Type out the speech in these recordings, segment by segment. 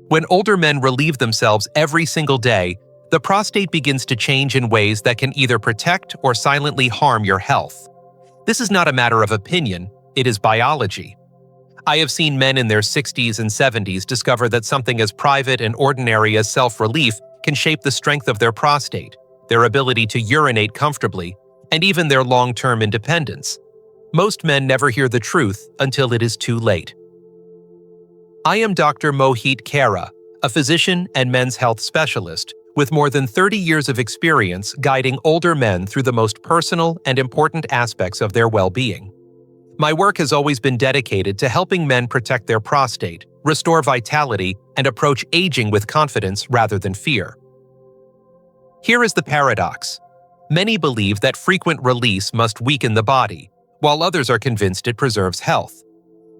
When older men relieve themselves every single day, the prostate begins to change in ways that can either protect or silently harm your health. This is not a matter of opinion, it is biology. I have seen men in their 60s and 70s discover that something as private and ordinary as self-relief can shape the strength of their prostate, their ability to urinate comfortably, and even their long-term independence. Most men never hear the truth until it is too late. I am Dr. Mohit Khera, a physician and men's health specialist with more than 30 years of experience guiding older men through the most personal and important aspects of their well-being. My work has always been dedicated to helping men protect their prostate, restore vitality, and approach aging with confidence rather than fear. Here is the paradox. Many believe that frequent release must weaken the body, while others are convinced it preserves health.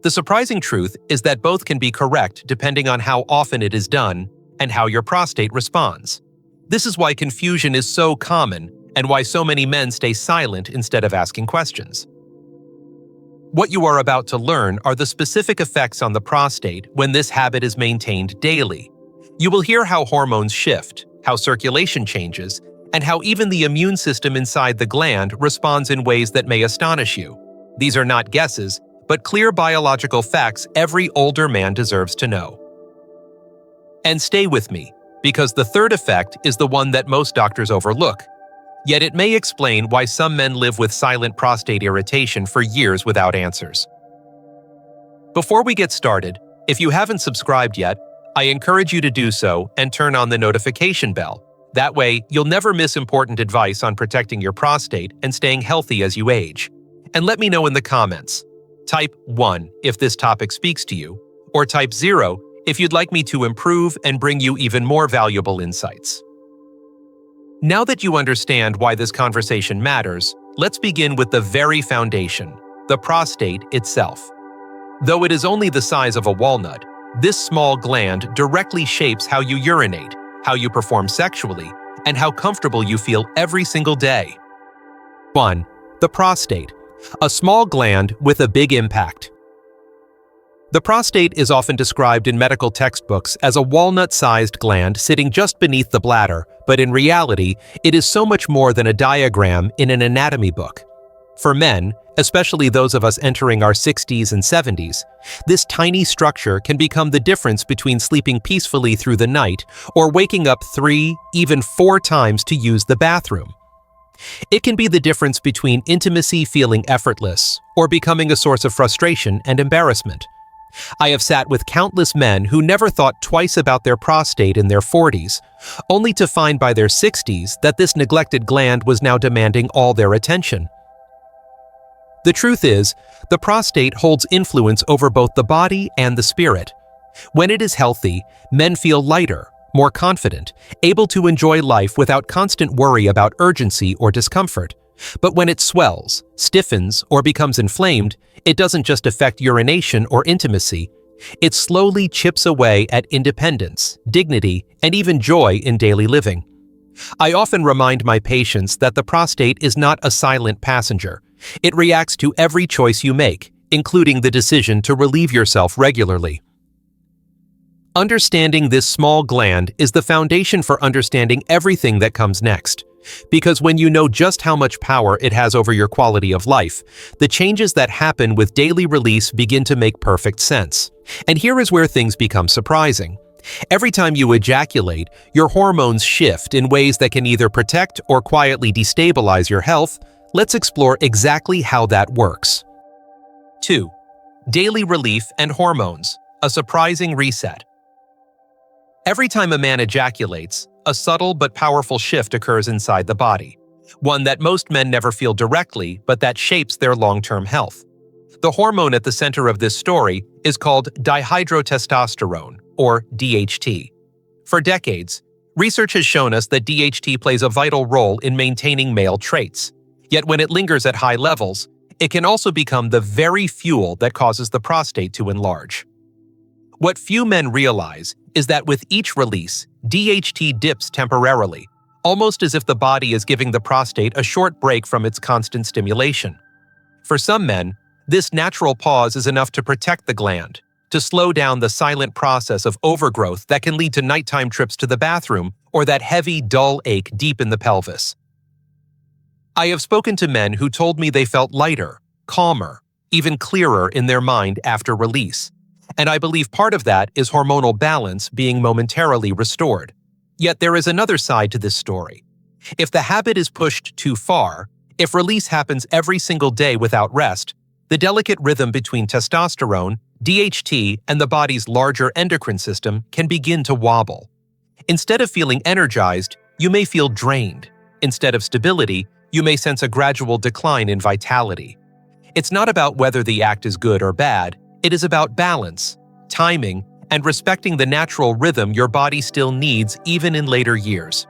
The surprising truth is that both can be correct depending on how often it is done and how your prostate responds. This is why confusion is so common and why so many men stay silent instead of asking questions. What you are about to learn are the specific effects on the prostate when this habit is maintained daily. You will hear how hormones shift, how circulation changes, and how even the immune system inside the gland responds in ways that may astonish you. These are not guesses, but clear biological facts every older man deserves to know. And stay with me, because the third effect is the one that most doctors overlook. Yet it may explain why some men live with silent prostate irritation for years without answers. Before we get started, if you haven't subscribed yet, I encourage you to do so and turn on the notification bell. That way, you'll never miss important advice on protecting your prostate and staying healthy as you age. And let me know in the comments. Type 1 if this topic speaks to you, or type 0 if you'd like me to improve and bring you even more valuable insights. Now that you understand why this conversation matters, let's begin with the very foundation, the prostate itself. Though it is only the size of a walnut, this small gland directly shapes how you urinate, how you perform sexually, and how comfortable you feel every single day. 1. The prostate, a small gland with a big impact. The prostate is often described in medical textbooks as a walnut-sized gland sitting just beneath the bladder, but in reality, it is so much more than a diagram in an anatomy book. For men, especially those of us entering our 60s and 70s, this tiny structure can become the difference between sleeping peacefully through the night or waking up 3, even 4 times to use the bathroom. It can be the difference between intimacy feeling effortless or becoming a source of frustration and embarrassment. I have sat with countless men who never thought twice about their prostate in their 40s, only to find by their 60s that this neglected gland was now demanding all their attention. The truth is, the prostate holds influence over both the body and the spirit. When it is healthy, men feel lighter, more confident, able to enjoy life without constant worry about urgency or discomfort. But when it swells, stiffens, or becomes inflamed, it doesn't just affect urination or intimacy. It slowly chips away at independence, dignity, and even joy in daily living. I often remind my patients that the prostate is not a silent passenger. It reacts to every choice you make, including the decision to relieve yourself regularly. Understanding this small gland is the foundation for understanding everything that comes next. Because when you know just how much power it has over your quality of life, the changes that happen with daily release begin to make perfect sense. And here is where things become surprising. Every time you ejaculate, your hormones shift in ways that can either protect or quietly destabilize your health. Let's explore exactly how that works. 2. Daily relief and hormones, a surprising reset. Every time a man ejaculates, a subtle but powerful shift occurs inside the body, one that most men never feel directly, but that shapes their long-term health. The hormone at the center of this story is called dihydrotestosterone, or DHT. For decades, research has shown us that DHT plays a vital role in maintaining male traits. Yet when it lingers at high levels, it can also become the very fuel that causes the prostate to enlarge. What few men realize is that with each release, DHT dips temporarily, almost as if the body is giving the prostate a short break from its constant stimulation. For some men, this natural pause is enough to protect the gland, to slow down the silent process of overgrowth that can lead to nighttime trips to the bathroom or that heavy, dull ache deep in the pelvis. I have spoken to men who told me they felt lighter, calmer, even clearer in their mind after release, and I believe part of that is hormonal balance being momentarily restored. Yet there is another side to this story. If the habit is pushed too far, if release happens every single day without rest, the delicate rhythm between testosterone, DHT, and the body's larger endocrine system can begin to wobble. Instead of feeling energized, you may feel drained. Instead of stability, you may sense a gradual decline in vitality. It's not about whether the act is good or bad, it is about balance, timing, and respecting the natural rhythm your body still needs even in later years.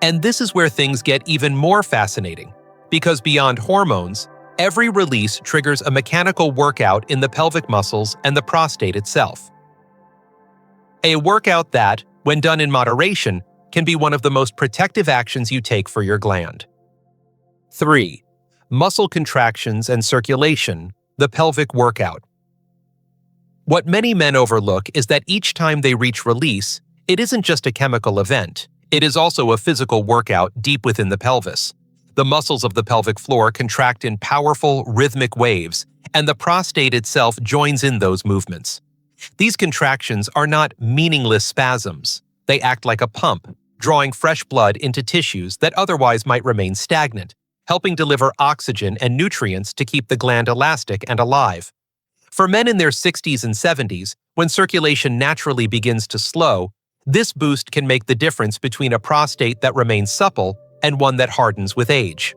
And this is where things get even more fascinating, because beyond hormones, every release triggers a mechanical workout in the pelvic muscles and the prostate itself. A workout that, when done in moderation, can be one of the most protective actions you take for your gland. 3. Muscle contractions and circulation, the pelvic workout. What many men overlook is that each time they reach release, it isn't just a chemical event. It is also a physical workout deep within the pelvis. The muscles of the pelvic floor contract in powerful, rhythmic waves, and the prostate itself joins in those movements. These contractions are not meaningless spasms. They act like a pump, drawing fresh blood into tissues that otherwise might remain stagnant, helping deliver oxygen and nutrients to keep the gland elastic and alive. For men in their 60s and 70s, when circulation naturally begins to slow, this boost can make the difference between a prostate that remains supple and one that hardens with age.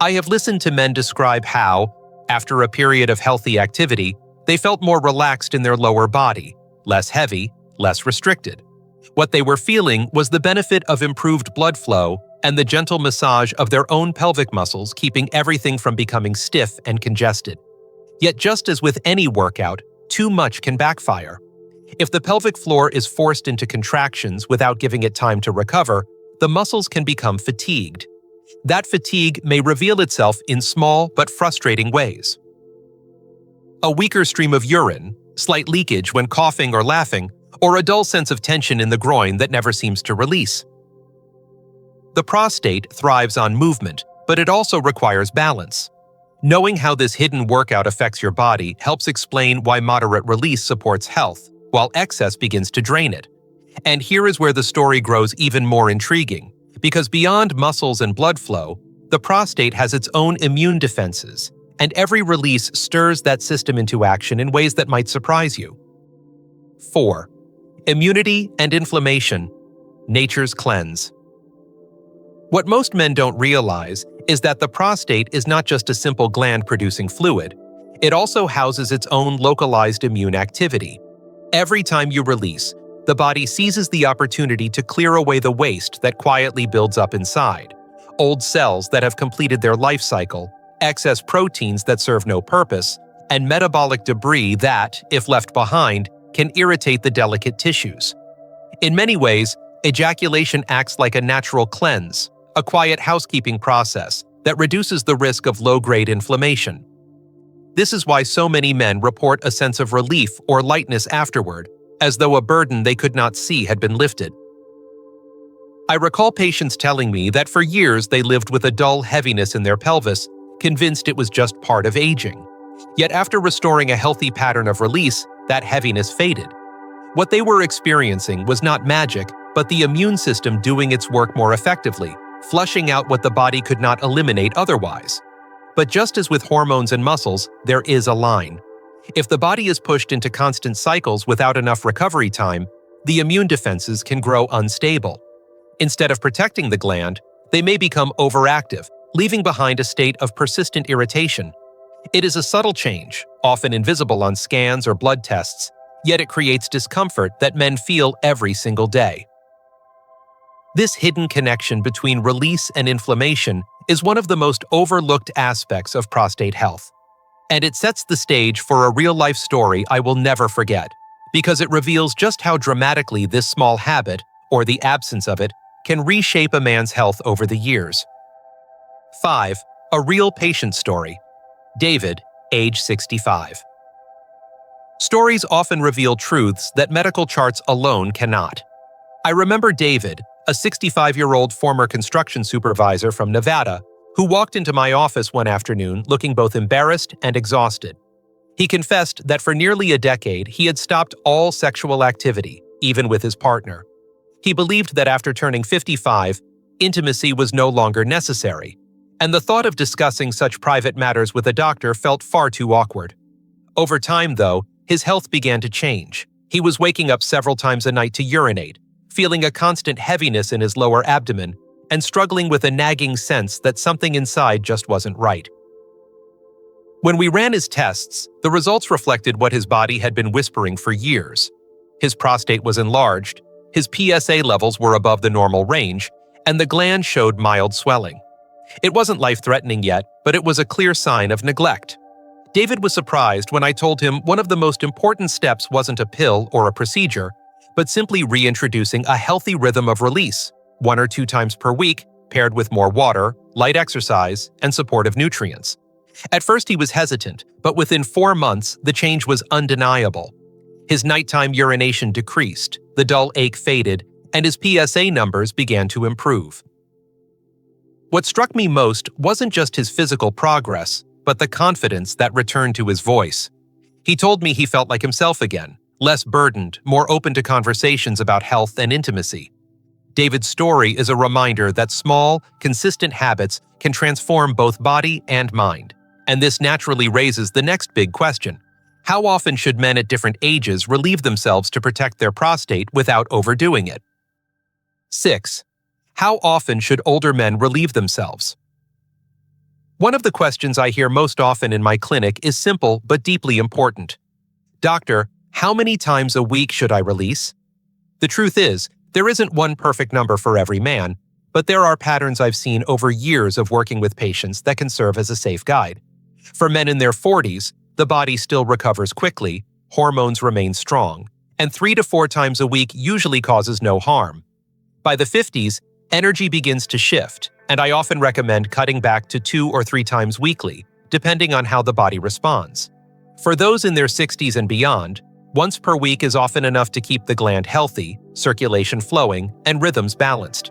I have listened to men describe how, after a period of healthy activity, they felt more relaxed in their lower body, less heavy, less restricted. What they were feeling was the benefit of improved blood flow and the gentle massage of their own pelvic muscles, keeping everything from becoming stiff and congested. Yet just as with any workout, too much can backfire. If the pelvic floor is forced into contractions without giving it time to recover, the muscles can become fatigued. That fatigue may reveal itself in small but frustrating ways. A weaker stream of urine, slight leakage when coughing or laughing, or a dull sense of tension in the groin that never seems to release. The prostate thrives on movement, but it also requires balance. Knowing how this hidden workout affects your body helps explain why moderate release supports health, while excess begins to drain it. And here is where the story grows even more intriguing, because beyond muscles and blood flow, the prostate has its own immune defenses, and every release stirs that system into action in ways that might surprise you. 4. Immunity and inflammation, nature's cleanse. What most men don't realize is that the prostate is not just a simple gland producing fluid. It also houses its own localized immune activity. Every time you release, the body seizes the opportunity to clear away the waste that quietly builds up inside. Old cells that have completed their life cycle, excess proteins that serve no purpose, and metabolic debris that, if left behind, can irritate the delicate tissues. In many ways, ejaculation acts like a natural cleanse, a quiet housekeeping process that reduces the risk of low-grade inflammation. This is why so many men report a sense of relief or lightness afterward, as though a burden they could not see had been lifted. I recall patients telling me that for years they lived with a dull heaviness in their pelvis, convinced it was just part of aging. Yet after restoring a healthy pattern of release, that heaviness faded. What they were experiencing was not magic, but the immune system doing its work more effectively, flushing out what the body could not eliminate otherwise. But just as with hormones and muscles, there is a line. If the body is pushed into constant cycles without enough recovery time, the immune defenses can grow unstable. Instead of protecting the gland, they may become overactive, leaving behind a state of persistent irritation. It is a subtle change, often invisible on scans or blood tests, yet it creates discomfort that men feel every single day. This hidden connection between release and inflammation is one of the most overlooked aspects of prostate health. And it sets the stage for a real-life story I will never forget, because it reveals just how dramatically this small habit, or the absence of it, can reshape a man's health over the years. 5. A real patient story. David, age 65. Stories often reveal truths that medical charts alone cannot. I remember David, a 65-year-old former construction supervisor from Nevada, who walked into my office one afternoon looking both embarrassed and exhausted. He confessed that for nearly a decade he had stopped all sexual activity, even with his partner. He believed that after turning 55, intimacy was no longer necessary, and the thought of discussing such private matters with a doctor felt far too awkward. Over time, though, his health began to change. He was waking up several times a night to urinate, feeling a constant heaviness in his lower abdomen, and struggling with a nagging sense that something inside just wasn't right. When we ran his tests, the results reflected what his body had been whispering for years. His prostate was enlarged, his PSA levels were above the normal range, and the gland showed mild swelling. It wasn't life-threatening yet, but it was a clear sign of neglect. David was surprised when I told him one of the most important steps wasn't a pill or a procedure, but simply reintroducing a healthy rhythm of release, 1 or 2 times per week, paired with more water, light exercise, and supportive nutrients. At first he was hesitant, but within 4 months, the change was undeniable. His nighttime urination decreased, the dull ache faded, and his PSA numbers began to improve. What struck me most wasn't just his physical progress, but the confidence that returned to his voice. He told me he felt like himself again, less burdened, more open to conversations about health and intimacy. David's story is a reminder that small, consistent habits can transform both body and mind. And this naturally raises the next big question. How often should men at different ages relieve themselves to protect their prostate without overdoing it? 6. How often should older men relieve themselves? One of the questions I hear most often in my clinic is simple but deeply important. Doctor, how many times a week should I release? The truth is, there isn't one perfect number for every man, but there are patterns I've seen over years of working with patients that can serve as a safe guide. For men in their 40s, the body still recovers quickly, hormones remain strong, and 3 to 4 times a week usually causes no harm. By the 50s, energy begins to shift, and I often recommend cutting back to 2 or 3 times weekly, depending on how the body responds. For those in their 60s and beyond, once per week is often enough to keep the gland healthy, circulation flowing, and rhythms balanced.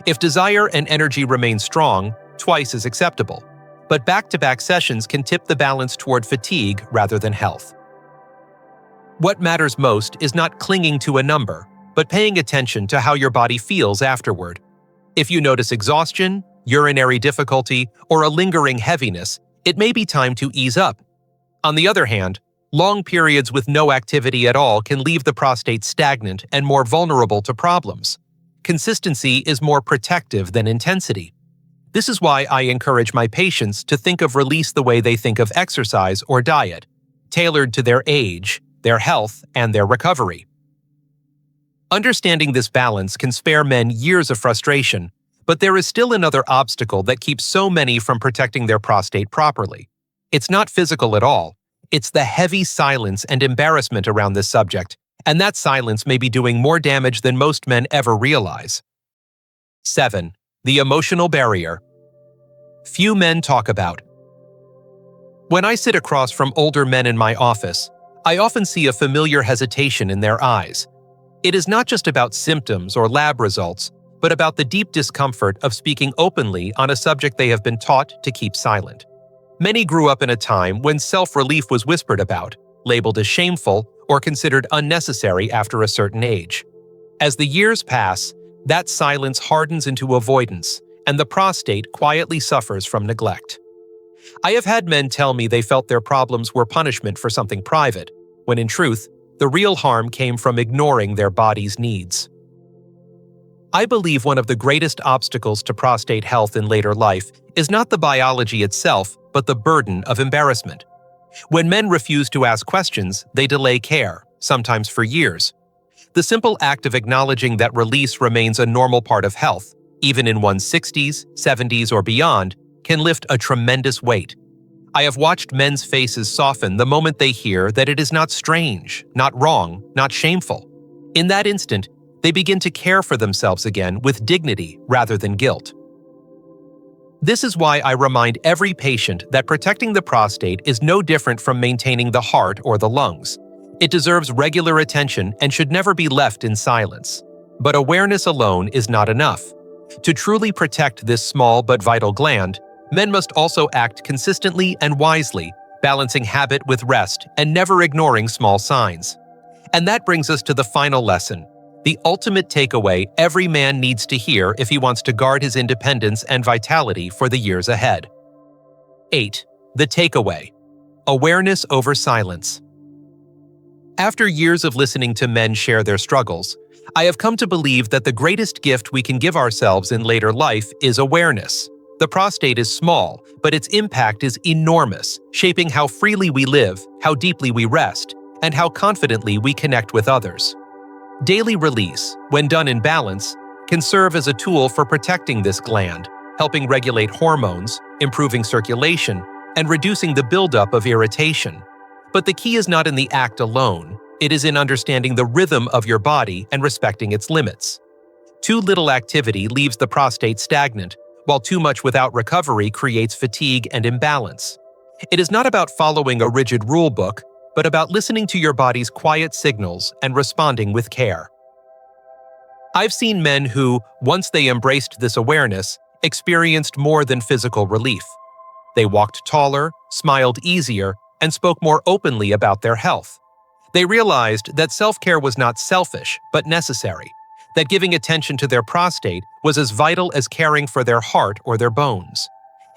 If desire and energy remain strong, twice is acceptable. But back-to-back sessions can tip the balance toward fatigue rather than health. What matters most is not clinging to a number, but paying attention to how your body feels afterward. If you notice exhaustion, urinary difficulty, or a lingering heaviness, it may be time to ease up. On the other hand, long periods with no activity at all can leave the prostate stagnant and more vulnerable to problems. Consistency is more protective than intensity. This is why I encourage my patients to think of release the way they think of exercise or diet, tailored to their age, their health, and their recovery. Understanding this balance can spare men years of frustration, but there is still another obstacle that keeps so many from protecting their prostate properly. It's not physical at all. It's the heavy silence and embarrassment around this subject, and that silence may be doing more damage than most men ever realize. 7. The emotional barrier. Few men talk about. When I sit across from older men in my office, I often see a familiar hesitation in their eyes. It is not just about symptoms or lab results, but about the deep discomfort of speaking openly on a subject they have been taught to keep silent. Many grew up in a time when self-relief was whispered about, labeled as shameful, or considered unnecessary after a certain age. As the years pass, that silence hardens into avoidance, and the prostate quietly suffers from neglect. I have had men tell me they felt their problems were punishment for something private, when in truth, the real harm came from ignoring their body's needs. I believe one of the greatest obstacles to prostate health in later life is not the biology itself, but the burden of embarrassment. When men refuse to ask questions, they delay care, sometimes for years. The simple act of acknowledging that release remains a normal part of health, even in one's 60s, 70s, or beyond, can lift a tremendous weight. I have watched men's faces soften the moment they hear that it is not strange, not wrong, not shameful. In that instant, they begin to care for themselves again with dignity rather than guilt. This is why I remind every patient that protecting the prostate is no different from maintaining the heart or the lungs. It deserves regular attention and should never be left in silence. But awareness alone is not enough. To truly protect this small but vital gland, men must also act consistently and wisely, balancing habit with rest and never ignoring small signs. And that brings us to the final lesson, the ultimate takeaway every man needs to hear if he wants to guard his independence and vitality for the years ahead. 8. The takeaway: awareness over silence. After years of listening to men share their struggles, I have come to believe that the greatest gift we can give ourselves in later life is awareness. The prostate is small, but its impact is enormous, shaping how freely we live, how deeply we rest, and how confidently we connect with others. Daily release, when done in balance, can serve as a tool for protecting this gland, helping regulate hormones, improving circulation, and reducing the buildup of irritation. But the key is not in the act alone. It is in understanding the rhythm of your body and respecting its limits. Too little activity leaves the prostate stagnant, while too much without recovery creates fatigue and imbalance. It is not about following a rigid rule book, but about listening to your body's quiet signals and responding with care. I've seen men who, once they embraced this awareness, experienced more than physical relief. They walked taller, smiled easier, and spoke more openly about their health. They realized that self-care was not selfish, but necessary, that giving attention to their prostate was as vital as caring for their heart or their bones.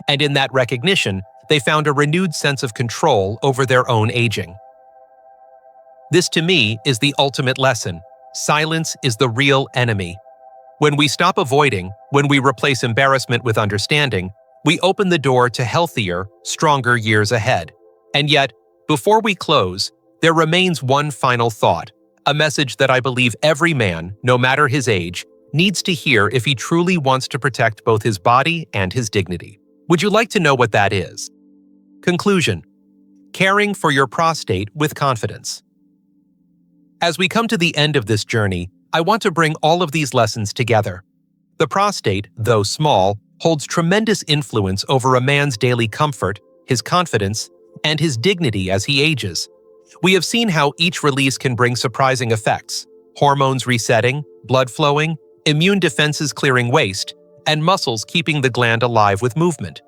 And in that recognition, they found a renewed sense of control over their own aging. This, to me, is the ultimate lesson. Silence is the real enemy. When we stop avoiding, when we replace embarrassment with understanding, we open the door to healthier, stronger years ahead. And yet, before we close, there remains one final thought, a message that I believe every man, no matter his age, needs to hear if he truly wants to protect both his body and his dignity. Would you like to know what that is? Conclusion: caring for your prostate with confidence. As we come to the end of this journey, I want to bring all of these lessons together. The prostate, though small, holds tremendous influence over a man's daily comfort, his confidence, and his dignity as he ages. We have seen how each release can bring surprising effects: hormones resetting, blood flowing, immune defenses clearing waste, and muscles keeping the gland alive with movement.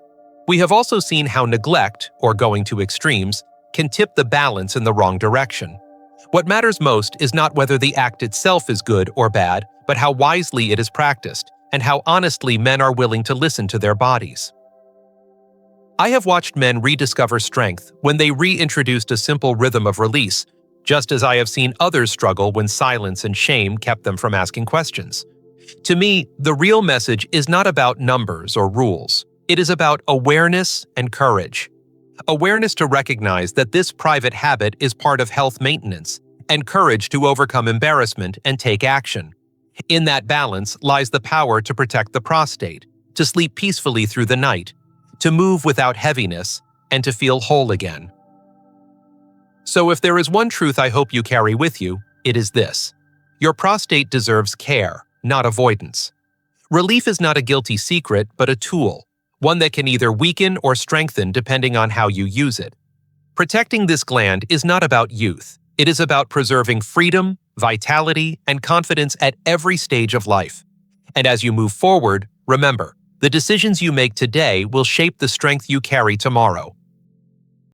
We have also seen how neglect, or going to extremes, can tip the balance in the wrong direction. What matters most is not whether the act itself is good or bad, but how wisely it is practiced, and how honestly men are willing to listen to their bodies. I have watched men rediscover strength when they reintroduced a simple rhythm of release, just as I have seen others struggle when silence and shame kept them from asking questions. To me, the real message is not about numbers or rules. It is about awareness and courage. Awareness to recognize that this private habit is part of health maintenance, and courage to overcome embarrassment and take action. In that balance lies the power to protect the prostate, to sleep peacefully through the night, to move without heaviness, and to feel whole again. So if there is one truth I hope you carry with you, it is this: your prostate deserves care, not avoidance. Relief is not a guilty secret, but a tool, one that can either weaken or strengthen depending on how you use it. Protecting this gland is not about youth. It is about preserving freedom, vitality, and confidence at every stage of life. And as you move forward, remember, the decisions you make today will shape the strength you carry tomorrow.